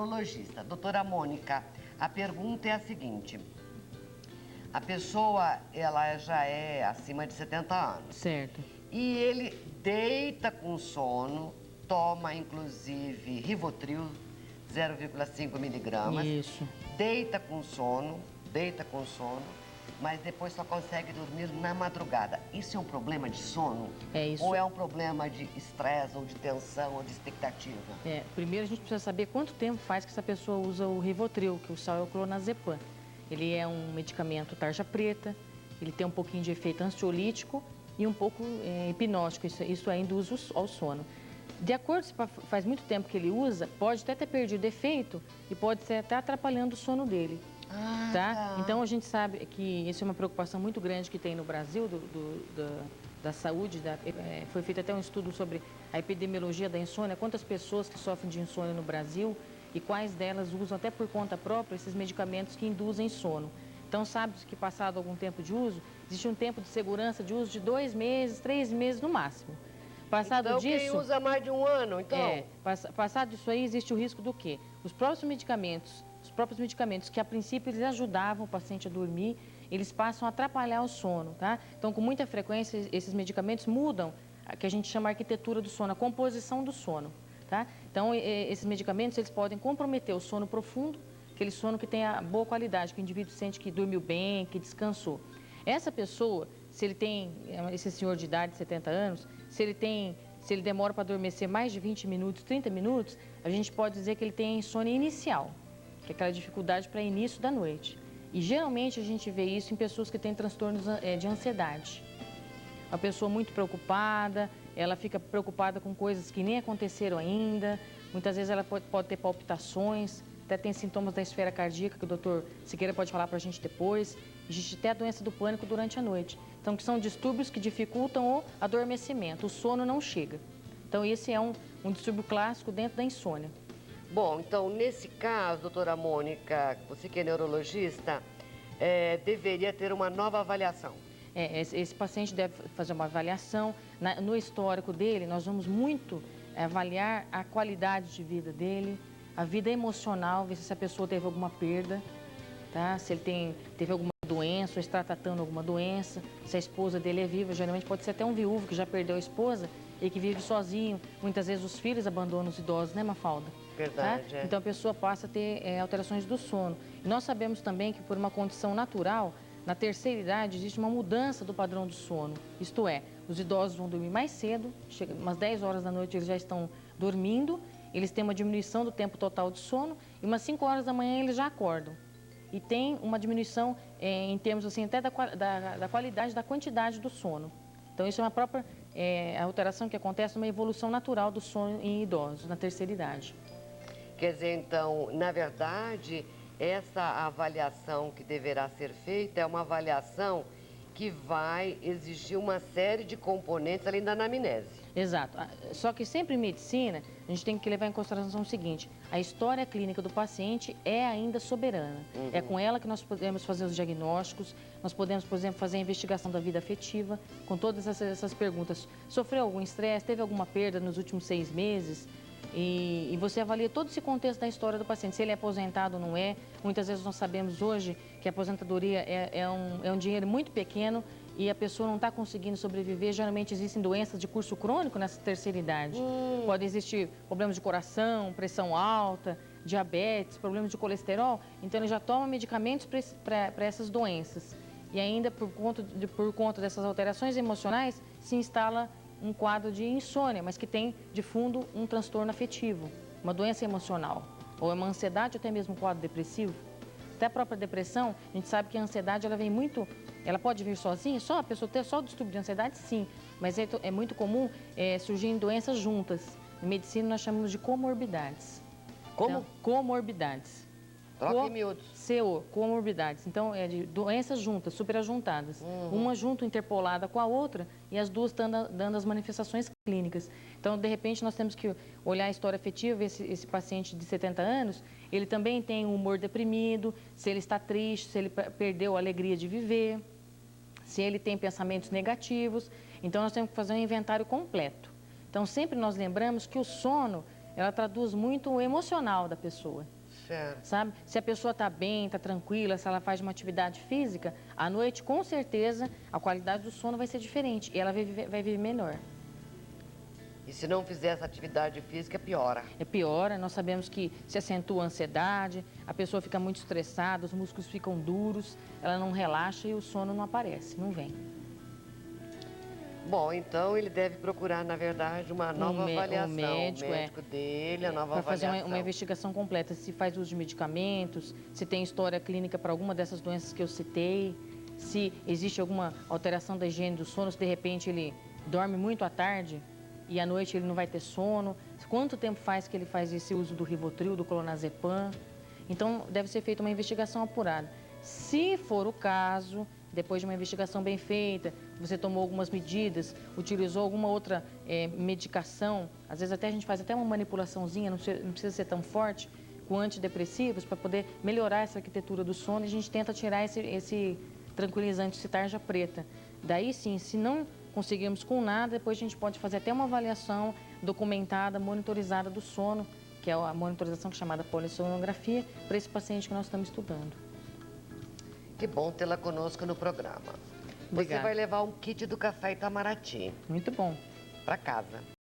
neurologista. Doutora Mônica, a pergunta é a seguinte. A pessoa, ela já é acima de 70 anos. Certo. E ele deita com sono, toma inclusive Rivotril, 0,5 miligramas. Isso. Deita com sono, mas depois só consegue dormir na madrugada. Isso é um problema de sono? É isso. Ou é um problema de estresse, ou de tensão, ou de expectativa? Primeiro a gente precisa saber quanto tempo faz que essa pessoa usa o Rivotril, que é o clonazepam. Ele é um medicamento tarja preta, ele tem um pouquinho de efeito ansiolítico e um pouco hipnótico, isso induz ao sono. De acordo se faz muito tempo que ele usa, pode até ter perdido efeito e pode ser até atrapalhando o sono dele. Tá? Então a gente sabe que isso é uma preocupação muito grande que tem no Brasil da saúde. Foi feito até um estudo sobre a epidemiologia da insônia, quantas pessoas que sofrem de insônia no Brasil e quais delas usam até por conta própria esses medicamentos que induzem sono. Então sabe-se que passado algum tempo de uso, existe um tempo de segurança de uso de 2 meses, 3 meses no máximo. Passado então, disso, quem usa mais de um ano, então? Passado disso aí, existe o risco do quê? Os próprios medicamentos que a princípio eles ajudavam o paciente a dormir, eles passam a atrapalhar o sono, tá? Então, com muita frequência, esses medicamentos mudam a que a gente chama de arquitetura do sono, a composição do sono, tá? Então, esses medicamentos, eles podem comprometer o sono profundo, aquele sono que tem a boa qualidade, que o indivíduo sente que dormiu bem, que descansou. Essa pessoa, se ele tem, esse senhor de idade de 70 anos, se ele demora para adormecer mais de 20 minutos, 30 minutos, a gente pode dizer que ele tem a insônia inicial, que é aquela dificuldade para início da noite. E geralmente a gente vê isso em pessoas que têm transtornos de ansiedade. Uma pessoa muito preocupada, ela fica preocupada com coisas que nem aconteceram ainda, muitas vezes ela pode ter palpitações, até tem sintomas da esfera cardíaca, que o doutor Siqueira pode falar para a gente depois. Existe até a doença do pânico durante a noite. Então, que são distúrbios que dificultam o adormecimento, o sono não chega. Então, esse é um distúrbio clássico dentro da insônia. Bom, então, nesse caso, doutora Mônica, você que é neurologista, deveria ter uma nova avaliação. Esse paciente deve fazer uma avaliação. No histórico dele, nós vamos muito avaliar a qualidade de vida dele, a vida emocional, ver se essa pessoa teve alguma perda, tá? Se ele teve alguma doença ou está tratando alguma doença, se a esposa dele é viva, geralmente pode ser até um viúvo que já perdeu a esposa e que vive sozinho. Muitas vezes os filhos abandonam os idosos, né, Mafalda? Verdade, tá? Então a pessoa passa a ter alterações do sono. E nós sabemos também que por uma condição natural, na terceira idade, existe uma mudança do padrão do sono. Isto é, os idosos vão dormir mais cedo, umas 10 horas da noite eles já estão dormindo, eles têm uma diminuição do tempo total de sono e umas 5 horas da manhã eles já acordam. E tem uma diminuição em termos assim, até da qualidade, da quantidade do sono. Então, isso é uma própria alteração que acontece, uma evolução natural do sono em idosos, na terceira idade. Quer dizer, então, na verdade, essa avaliação que deverá ser feita é uma avaliação que vai exigir uma série de componentes além da anamnese. Exato. Só que sempre em medicina, a gente tem que levar em consideração o seguinte, a história clínica do paciente é ainda soberana. Uhum. É com ela que nós podemos fazer os diagnósticos, nós podemos, por exemplo, fazer a investigação da vida afetiva, com todas essas perguntas. Sofreu algum estresse, teve alguma perda nos últimos 6 meses? E você avalia todo esse contexto da história do paciente, se ele é aposentado ou não é. Muitas vezes nós sabemos hoje que a aposentadoria é um dinheiro muito pequeno e a pessoa não está conseguindo sobreviver. Geralmente existem doenças de curso crônico nessa terceira idade. Podem existir problemas de coração, pressão alta, diabetes, problemas de colesterol. Então ele já toma medicamentos para essas doenças. E ainda por conta dessas alterações emocionais se instala um quadro de insônia, mas que tem de fundo um transtorno afetivo, uma doença emocional, ou uma ansiedade ou até mesmo um quadro depressivo. Até a própria depressão, a gente sabe que a ansiedade ela pode vir sozinha, só a pessoa ter só o distúrbio de ansiedade, sim, mas é muito comum surgirem doenças juntas. Em medicina nós chamamos de comorbidades. Como? Então, comorbidades. Troca em miúdos. Comorbidades. Então, é de doenças juntas, superajuntadas. Uma junto, interpolada com a outra, e as duas dando as manifestações clínicas. Então, de repente, nós temos que olhar a história afetiva, esse paciente de 70 anos, ele também tem um humor deprimido, se ele está triste, se ele perdeu a alegria de viver, se ele tem pensamentos negativos. Então, nós temos que fazer um inventário completo. Então, sempre nós lembramos que o sono, ela traduz muito o emocional da pessoa. Certo. sabe? Se a pessoa está bem, está tranquila, se ela faz uma atividade física, à noite, com certeza, a qualidade do sono vai ser diferente e ela vai viver melhor. E se não fizer essa atividade física, piora. É pior, nós sabemos que se acentua a ansiedade, a pessoa fica muito estressada, os músculos ficam duros, ela não relaxa e o sono não aparece, não vem. Bom, então ele deve procurar, na verdade, uma nova avaliação. O médico dele, a nova para fazer avaliação. uma investigação completa, se faz uso de medicamentos, se tem história clínica para alguma dessas doenças que eu citei, se existe alguma alteração da higiene do sono, se de repente ele dorme muito à tarde e à noite ele não vai ter sono, quanto tempo faz que ele faz esse uso do Rivotril, do clonazepam. Então, deve ser feita uma investigação apurada. Se for o caso, depois de uma investigação bem feita, você tomou algumas medidas, utilizou alguma outra medicação, às vezes até a gente faz até uma manipulaçãozinha, não precisa ser tão forte, com antidepressivos, para poder melhorar essa arquitetura do sono e a gente tenta tirar esse tranquilizante, esse tarja preta. Daí sim, se não conseguirmos com nada, depois a gente pode fazer até uma avaliação documentada, monitorizada do sono, que é a monitorização chamada polissonografia, para esse paciente que nós estamos estudando. Que bom tê-la conosco no programa. Obrigada. Você vai levar um kit do Café Itamaraty Muito bom. para casa.